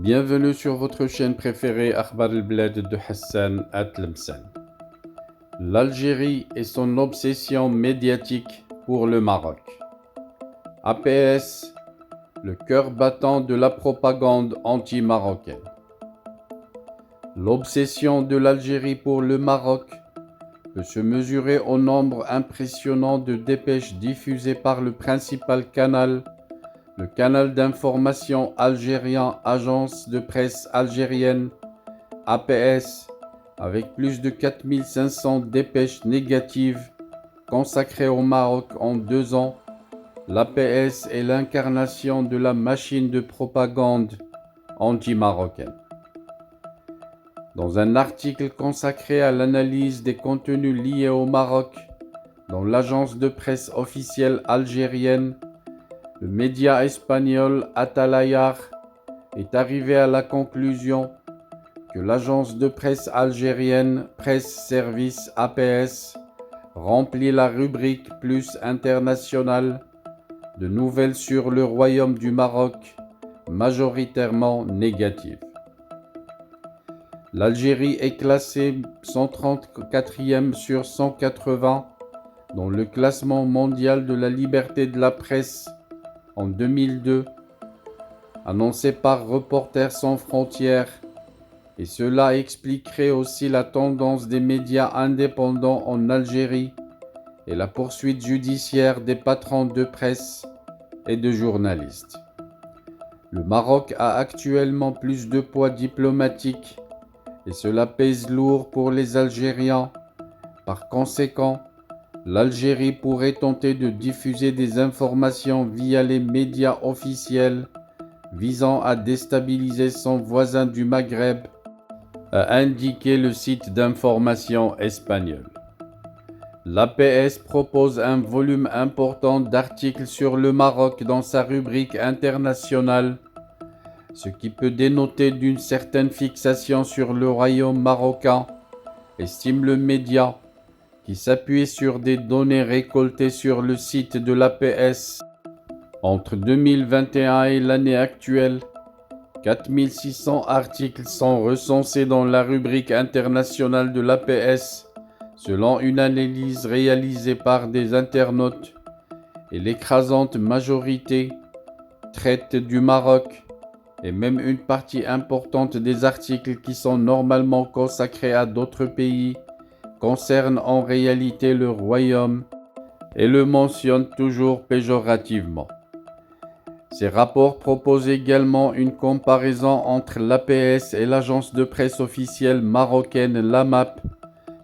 Bienvenue sur votre chaîne préférée Akhbar el-Bled de Hassan Atlemsen. L'Algérie et son obsession médiatique pour le Maroc. APS, le cœur battant de la propagande anti-marocaine. L'obsession de l'Algérie pour le Maroc peut se mesurer au nombre impressionnant de dépêches diffusées par le principal canal, le canal d'information algérien Agence de presse algérienne, APS, avec plus de 4500 dépêches négatives consacrées au Maroc en 2 ans. L'APS est l'incarnation de la machine de propagande anti-marocaine. Dans un article consacré à l'analyse des contenus liés au Maroc, dans l'agence de presse officielle algérienne, le média espagnol Atalaya est arrivé à la conclusion que l'agence de presse algérienne Presse Service APS remplit la rubrique plus internationale de nouvelles sur le Royaume du Maroc, majoritairement négatives. L'Algérie est classée 134e sur 180 dans le classement mondial de la liberté de la presse en 2002, annoncé par Reporters sans frontières, et cela expliquerait aussi la tendance des médias indépendants en Algérie et la poursuite judiciaire des patrons de presse et de journalistes. Le Maroc a actuellement plus de poids diplomatique et cela pèse lourd pour les Algériens. Par conséquent, l'Algérie pourrait tenter de diffuser des informations via les médias officiels visant à déstabiliser son voisin du Maghreb, a indiqué le site d'information espagnol. L'APS propose un volume important d'articles sur le Maroc dans sa rubrique internationale, ce qui peut dénoter d'une certaine fixation sur le royaume marocain, estime le média, qui s'appuie sur des données récoltées sur le site de l'APS. Entre 2021 et l'année actuelle, 4600 articles sont recensés dans la rubrique internationale de l'APS, selon une analyse réalisée par des internautes, et l'écrasante majorité traite du Maroc, et même une partie importante des articles qui sont normalement consacrés à d'autres pays concernent en réalité le royaume et le mentionnent toujours péjorativement. Ces rapports proposent également une comparaison entre l'APS et l'agence de presse officielle marocaine l'AMAP,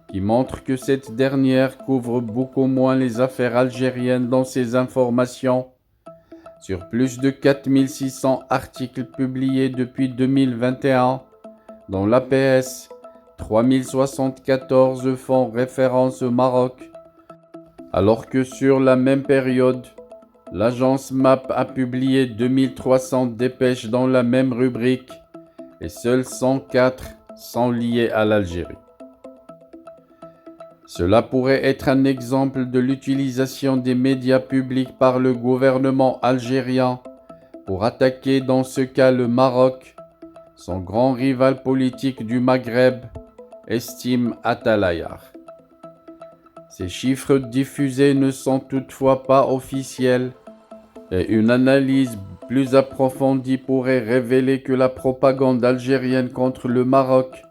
qui montre que cette dernière couvre beaucoup moins les affaires algériennes dans ses informations. Sur plus de 4600 articles publiés depuis 2021, dans l'APS, 3074 font référence au Maroc, alors que sur la même période, l'agence MAP a publié 2300 dépêches dans la même rubrique et seules 104 sont liées à l'Algérie. Cela pourrait être un exemple de l'utilisation des médias publics par le gouvernement algérien pour attaquer dans ce cas le Maroc, son grand rival politique du Maghreb, estime Atalaya. Ces chiffres diffusés ne sont toutefois pas officiels et une analyse plus approfondie pourrait révéler que la propagande algérienne contre le Maroc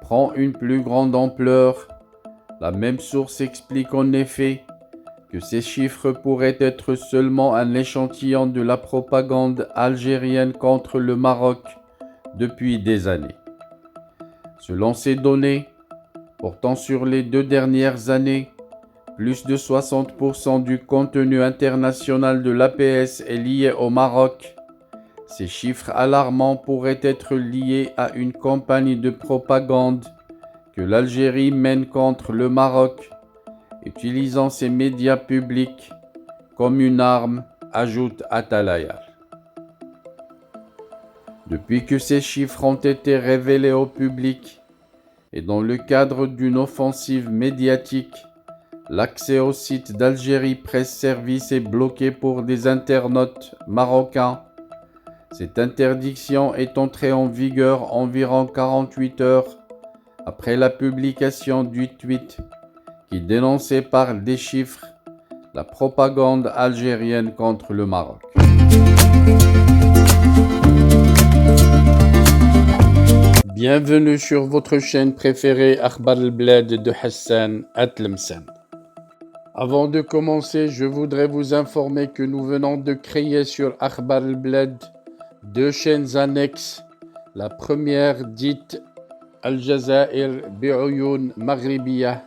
prend une plus grande ampleur. La même source explique en effet que ces chiffres pourraient être seulement un échantillon de la propagande algérienne contre le Maroc depuis des années. Selon ces données, portant sur les 2 dernières années, plus de 60% du contenu international de l'APS est lié au Maroc. Ces chiffres alarmants pourraient être liés à une campagne de propagande que l'Algérie mène contre le Maroc, utilisant ses médias publics comme une arme, ajoute Atalaya. Depuis que ces chiffres ont été révélés au public et dans le cadre d'une offensive médiatique, l'accès au site d'Algérie Presse Service est bloqué pour des internautes marocains, Cette interdiction est entrée en vigueur environ 48 heures après la publication du tweet qui dénonçait par des chiffres la propagande algérienne contre le Maroc. Bienvenue sur votre chaîne préférée Akhbar al-Bled de Hassan Atlemsen. Avant de commencer, je voudrais vous informer que nous venons de créer sur Akhbar al-Bled deux chaînes annexes. La première dite Al-Jazair bi'Oyoun Maghribiyah,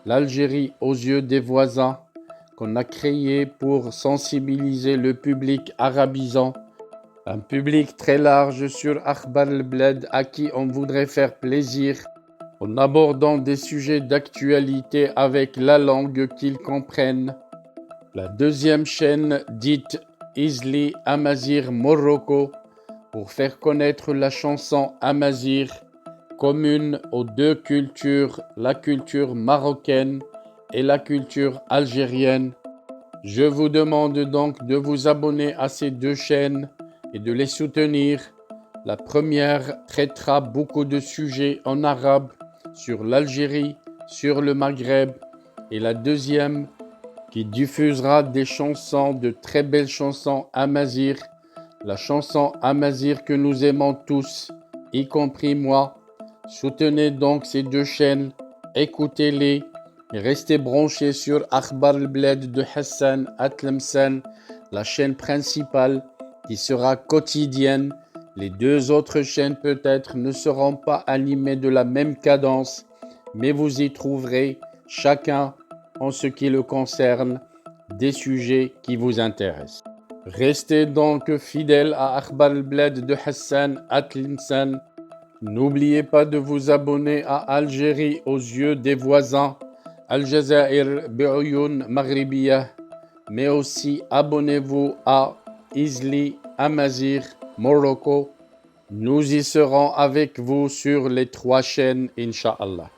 l'Algérie aux yeux des voisins, qu'on a créée pour sensibiliser le public arabisant, un public très large sur Akhbar al-Bled à qui on voudrait faire plaisir en abordant des sujets d'actualité avec la langue qu'ils comprennent. La deuxième chaîne dite Izli Amazir Morocco pour faire connaître la chanson Amazir, commune aux deux cultures, la culture marocaine et la culture algérienne. Je vous demande donc de vous abonner à ces deux chaînes et de les soutenir. La première traitera beaucoup de sujets en arabe sur l'Algérie, sur le Maghreb, et la deuxième qui diffusera des chansons, de très belles chansons amazigh, la chanson amazigh que nous aimons tous, y compris moi. Soutenez donc ces deux chaînes, écoutez-les et restez branchés sur Akhbar al-Bled de Hassan Atlemsen, la chaîne principale qui sera quotidienne. Les deux autres chaînes peut-être ne seront pas animées de la même cadence, mais vous y trouverez chacun, en ce qui le concerne, des sujets qui vous intéressent. Restez donc fidèles à Akhbar al-Bled de Hassan Atlemsen. N'oubliez pas de vous abonner à Algérie aux yeux des voisins, Al-Jazair bi'Oyoun Maghribiyah, mais aussi abonnez-vous à Izli Amazir Morocco. Nous y serons avec vous sur les trois chaînes, Inch'Allah.